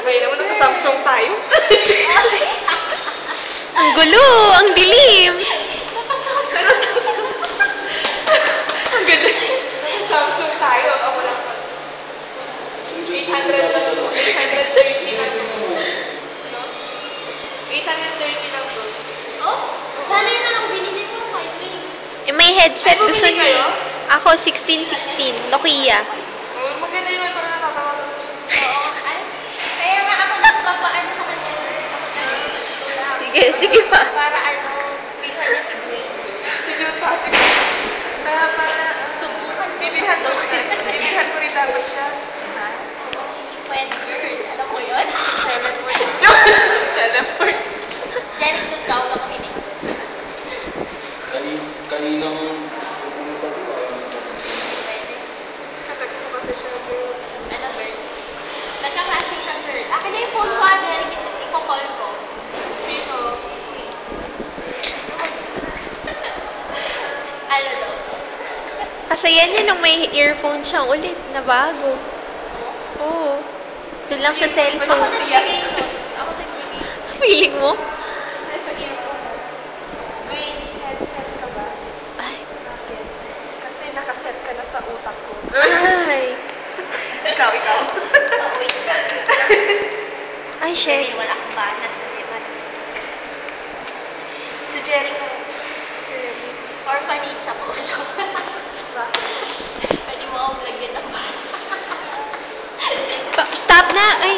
Okay naman, nasa-Samsung tayo. Ang gulo! Ang dilim! Nasa-Samsung. Ang ganda. Samsung tayo. Ako lang. 800 lang to. 830 lang to. 830 lang to. Oh? Sana yun na lang binili mo, my twin. May headset. Ay, Gusto bumili kayo? niya. Ako, 1616. Nokia. Oh, maganda yun. Parang natatawa ko siya. Oo. Ay, kaya nga ako nagpapaano sa kanya. Ako Sige, sige pa. para ano, bilhan niya si Dwayne. Si June sabi ko. Kaya para, Subukan mo. bibilhan ko rin dapat siya. Ha? Oo, hindi pwede, girl. Alam mo yun? Teleport. Jen, doon tawag ako pinig. Kaninang pumunta ko, Pwede. Katags ko kasi siya, girl. Ano, girl? Nagkakaasi siya, girl. Akin na yung phone ko, Jen. Iko-call ko. Sino? Si Queen. Ano daw? Kasaya niya nung may earphone siyang ulit na bago. Oo. Doon lang sa Ako cellphone. nagbigay nun. Ako nagbigay. Feeling mo? Kasi sa earphone mo. Green headset ka ba? Ay. Bakit? Kasi nakaset ka na sa utak ko. Ay. ikaw. Pauwi ka. Ay, shit. Wala akong banat. Si Jericho. Orphanage ako. Pwede mo akong lagyan ng banat. Stop na! Ay.